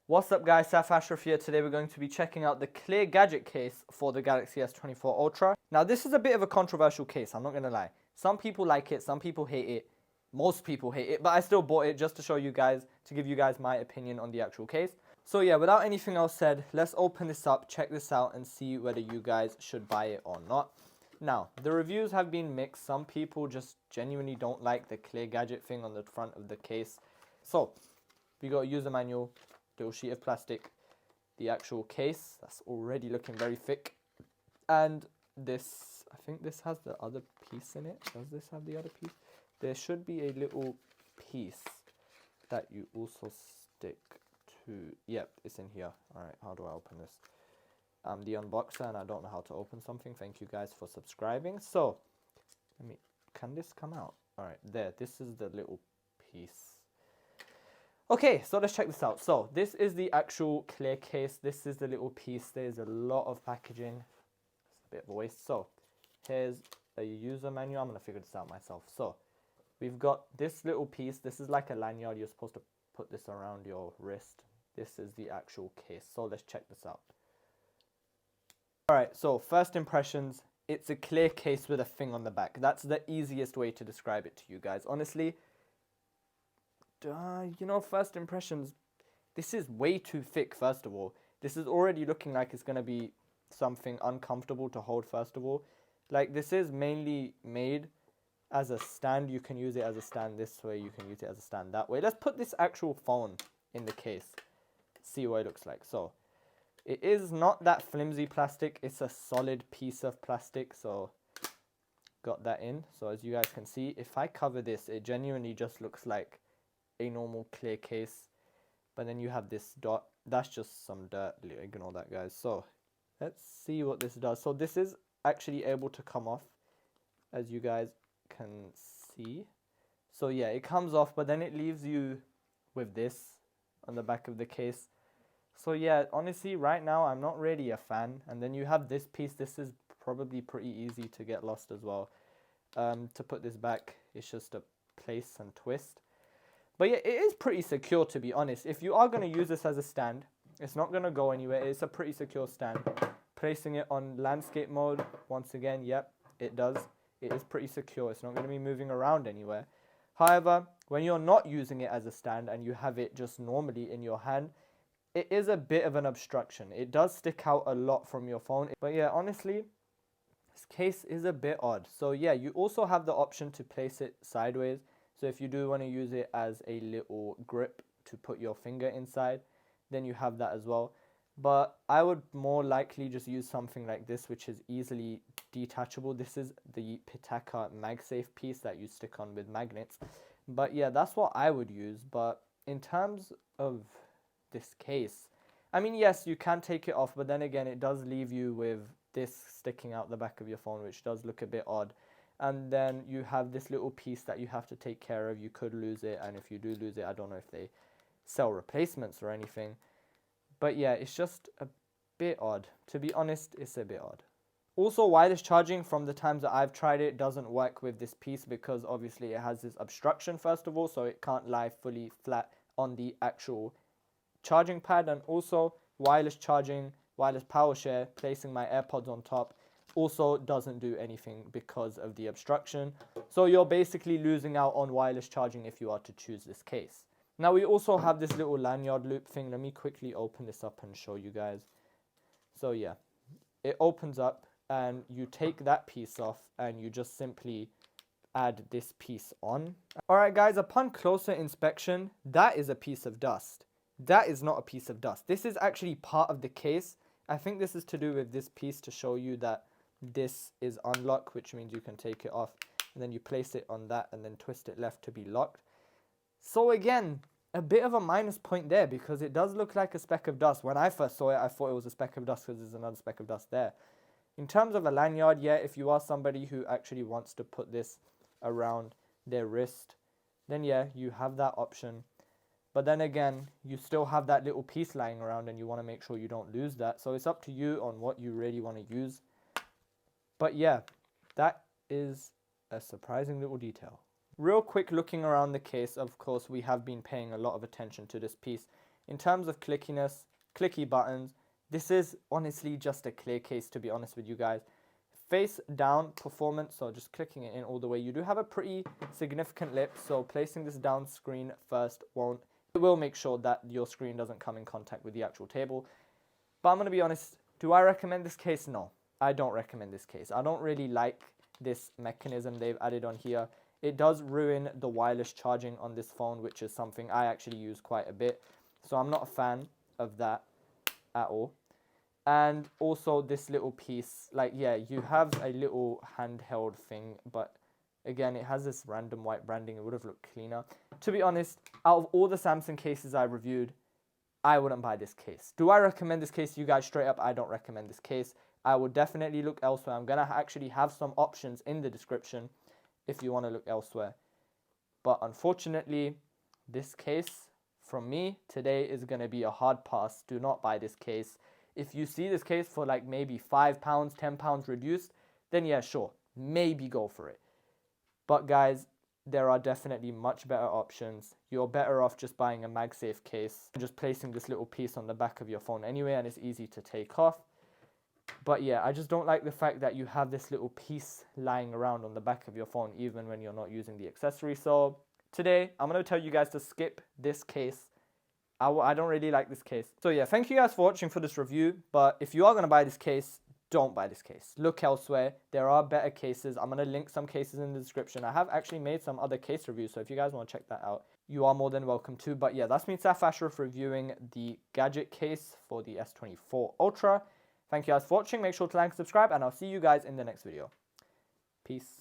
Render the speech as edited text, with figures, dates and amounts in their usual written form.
What's up guys, Saif Ashraf here. Today we're going to be checking out the clear gadget case for the Galaxy S24 Ultra. Now this is a bit of a controversial case, I'm not going to lie. Some people like it, some people hate it, most people hate it, but I still bought it just to show you guys, to give you guys my opinion on the actual case. So yeah, without anything else said, let's open this up, check this out and see whether you guys should buy it or not. Now, the reviews have been mixed. Some people just genuinely don't like the clear gadget thing on the front of the case. So, we got a user manual, little sheet of plastic, the actual case that's already looking very thick, and this, I think this has the other piece in it. Does this have the other piece? There should be a little piece that you also stick to. Yep, it's in here. All right, how do I open this? I'm the unboxer and I don't know how to open something. Thank you guys for subscribing. So can this come out? All right, there, this is the little piece. Okay, so let's check this out. So this is the actual clear case. This is the little piece. There's a lot of packaging. It's a bit of a waste. So here's a user manual. I'm gonna figure this out myself. So we've got this little piece. This is like a lanyard. You're supposed to put this around your wrist. This is the actual case. So let's check this out. Alright, so first impressions, it's a clear case with a thing on the back. That's the easiest way to describe it to you guys. Honestly, you know, first impressions, this is way too thick, first of all. This is already looking like it's going to be something uncomfortable to hold, first of all. Like, this is mainly made as a stand. You can use it as a stand this way, you can use it as a stand that way. Let's put this actual phone in the case, see what it looks like. So it is not that flimsy plastic, it's a solid piece of plastic, so got that in. So as you guys can see, if I cover this, it genuinely just looks like a normal clear case. But then you have this dot, that's just some dirt, ignore that guys. So let's see what this does. So this is actually able to come off, as you guys can see. So yeah, it comes off, but then it leaves you with this on the back of the case. So yeah, honestly, right now, I'm not really a fan. And then you have this piece. This is probably pretty easy to get lost as well. To put this back, it's just a place and twist. But yeah, it is pretty secure, to be honest. If you are going to use this as a stand, it's not going to go anywhere. It's a pretty secure stand. Placing it on landscape mode, once again, yep, it does. It is pretty secure. It's not going to be moving around anywhere. However, when you're not using it as a stand and you have it just normally in your hand, it is a bit of an obstruction. It does stick out a lot from your phone. But yeah, honestly, this case is a bit odd. So yeah, you also have the option to place it sideways. So if you do want to use it as a little grip to put your finger inside, then you have that as well. But I would more likely just use something like this, which is easily detachable. This is the Pitaka MagSafe piece that you stick on with magnets. But yeah, that's what I would use. But in terms of this case, I mean, yes, you can take it off, but then again, it does leave you with this sticking out the back of your phone, which does look a bit odd. And then you have this little piece that you have to take care of. You could lose it, and if you do lose it, I don't know if they sell replacements or anything. But yeah, it's just a bit odd. To be honest, it's a bit odd. Also, wireless charging, from the times that I've tried it, doesn't work with this piece because obviously it has this obstruction, first of all, so it can't lie fully flat on the actual charging pad. And also wireless charging, wireless power share, placing my AirPods on top also doesn't do anything because of the obstruction. So you're basically losing out on wireless charging if you are to choose this case. Now we also have this little lanyard loop thing. Let me quickly open this up and show you guys. So yeah, it opens up and you take that piece off and you just simply add this piece on. Alright guys, upon closer inspection, that is a piece of dust. That is not a piece of dust. This is actually part of the case. I think this is to do with this piece to show you that this is unlocked, which means you can take it off and then you place it on that and then twist it left to be locked. So again, a bit of a minus point there because it does look like a speck of dust. When I first saw it, I thought it was a speck of dust because there's another speck of dust there. In terms of a lanyard, yeah, if you are somebody who actually wants to put this around their wrist, then yeah, you have that option. But then again, you still have that little piece lying around and you want to make sure you don't lose that. So it's up to you on what you really want to use. But yeah, that is a surprising little detail. Real quick looking around the case, of course, we have been paying a lot of attention to this piece. in terms of clickiness, clicky buttons, this is honestly just a clear case, to be honest with you guys. Face down performance, so just clicking it in all the way. You do have a pretty significant lip, so placing this down screen first it will make sure that your screen doesn't come in contact with the actual table. But I'm going to be honest, do I recommend this case? No, I don't recommend this case. I don't really like this mechanism they've added on here. It does ruin the wireless charging on this phone, which is something I actually use quite a bit. So I'm not a fan of that at all. And also this little piece, like, yeah, you have a little handheld thing, but again, it has this random white branding. It would have looked cleaner. To be honest, out of all the Samsung cases I reviewed, I wouldn't buy this case. Do I recommend this case to you guys? Straight up, I don't recommend this case. I would definitely look elsewhere. I'm going to actually have some options in the description if you want to look elsewhere. But unfortunately, this case from me today is going to be a hard pass. Do not buy this case. If you see this case for like maybe £5, £10 reduced, then yeah, sure, maybe go for it. But guys, there are definitely much better options. You're better off just buying a MagSafe case, just placing this little piece on the back of your phone anyway, and it's easy to take off. But yeah, I just don't like the fact that you have this little piece lying around on the back of your phone even when you're not using the accessory. So today, I'm going to tell you guys to skip this case. I don't really like this case. So yeah, thank you guys for watching for this review. But if you are going to buy this case, don't buy this case. Look elsewhere. There are better cases. I'm going to link some cases in the description. I have actually made some other case reviews, so if you guys want to check that out, you are more than welcome to. But yeah, that's me, Saif Ashraf, reviewing the Gadget case for the S24 Ultra. Thank you guys for watching. Make sure to like and subscribe, and I'll see you guys in the next video. Peace.